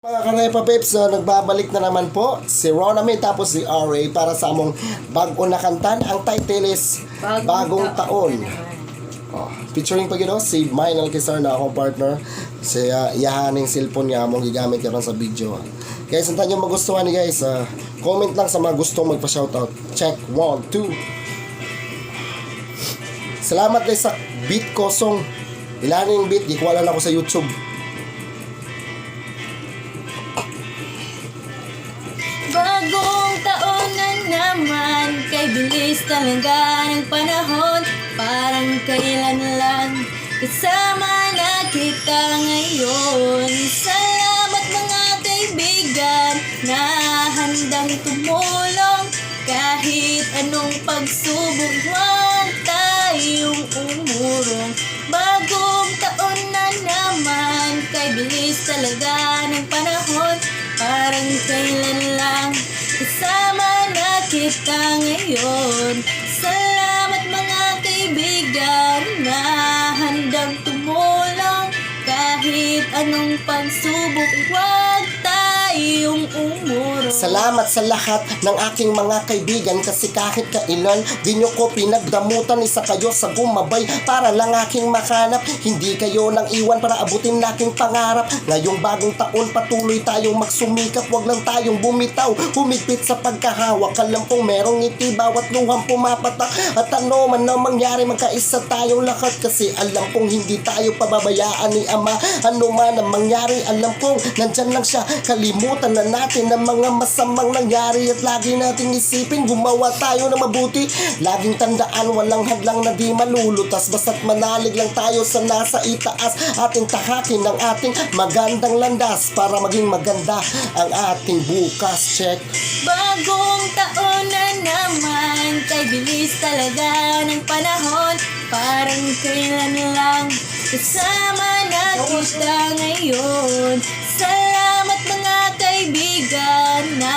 Mga karepa peps, nagbabalik na naman po si Ronami tapos si RA para sa among bago na kantan. Ang title is Bagong Taon. Featuring pa gino si Minal Kisar na akong partner. Si iyahaning cellphone niya among gigamit karon sa video. Guys, antan nyo magustuhan ni guys. Comment lang sa mga gustong magpa-shoutout. Check 1, 2. Salamat guys sa beat ko song. Ilaning beat, gikuwalan ako sa YouTube. Bagong taon na naman, kay bilis talaga ng panahon. Parang kailan lang kasama na kita ngayon. Salamat mga kaibigan na handang tumulong. Kahit anong pagsubok, huwag tayong umurong. Bagong taon na naman, kay bilis talaga ng panahon. Parang kailan lang kasama na kita ngayon. Salamat mga kaibigan na handang tumulong. Kahit anong pagsubok, huwag tayong umurong. Salamat sa lahat ng aking mga kaibigan kasi kahit kailan di nyo ko pinagdamutan. Isa kayo sa gumabay para lang aking makanap. Hindi kayo nang iwan para abutin aking pangarap. Ngayong bagong taon patuloy tayong magsumikap. Huwag lang tayong bumitaw, humigpit sa pagkahawak. Alam kong merong ngiti bawat luhang pumapatak. At ano man na mangyari magkaisa tayong lahat. Kasi alam kong hindi tayo pababayaan ni Ama. Ano man ang mangyari alam kong nandyan lang siya. Kalimutan na natin ang mga masamang nangyari at lagi nating isipin gumawa tayo na mabuti. Laging tandaan walang hadlang na di malulutas. Basta't manalig lang tayo sa nasa itaas. Ating tahakin ng ating magandang landas para maging maganda ang ating bukas. Check. Bagong taon na naman, kay bilis talaga ng panahon. Parang kailan lang kasama na kita ngayon. Salamat mga kaibigan na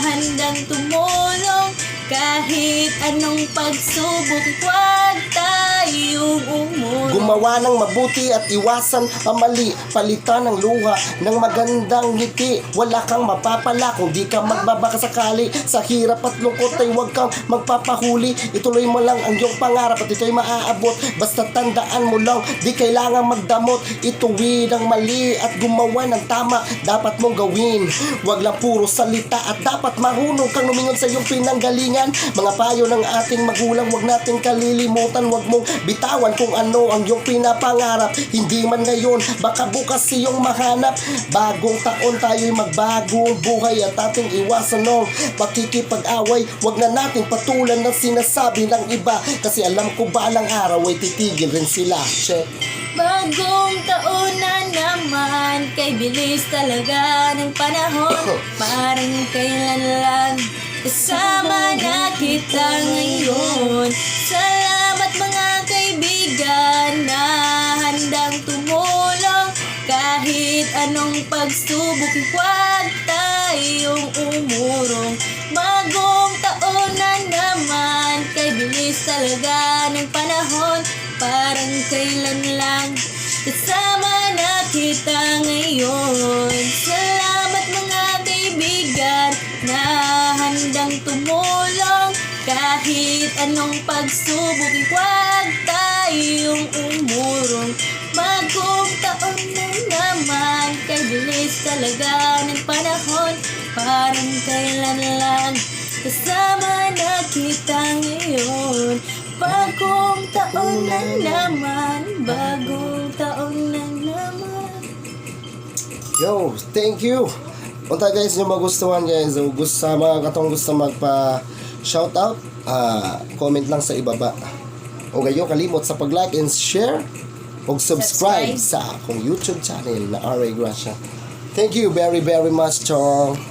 handang tumulong. Kahit anong pagsubok, huwag tayong umurong. Gumawa ng mabuti at iwasan ang mali. Palitan ng luha ng magandang ngiti. Wala kang mapapala kung di ka magbabaka sakali. Sa hirap at lungkot ay huwag kang magpapahuli. Ituloy mo lang ang iyong pangarap at ito'y maaabot. Basta tandaan mo lang, di kailangan magdamot. Ituwid ang mali at gumawa ng tama. Dapat mong gawin, huwag lang puro salita. At dapat marunong kang lumingon sa iyong pinanggalingan. Mga payo ng ating magulang, huwag natin kalilimutan. Huwag mong bitawan kung ano ang iyong pinapangarap. Hindi man ngayon, baka bukas iyong mahanap. Bagong taon tayo'y magbagong buhay. At ating iwasan ng pakikipag-away. Huwag na natin patulan ng sinasabi ng iba. Kasi alam ko balang araw ay titigil rin sila. Check. Bagong taon na naman, kay bilis talaga ng panahon. Parang kailan lang kasama na kita ngayon. Salamat mga kaibigan na handang tumulong. Kahit anong pagsubok, huwag tayong umurong. Bagong taon na naman, kay bilis talaga ng panahon. Parang kailan lang kasama na kita ngayon. Salamat mga kaibigan na handang tumulong. Kahit anong pagsubok, huwag tayong umurong. Bagong taon na naman, kay bilis talaga ng panahon. Parang kailan lang kasama na kita ngayon. Bagong taon na naman, bagong taon na naman. Yo, thank you. Punta guys yung magustuhan guys. So, sa mga katong gusto magpa shoutout, comment lang sa ibaba. O kayo kalimot sa pag-like and share o subscribe sa akong YouTube channel na RA Gracia. Thank you very very much, Chong.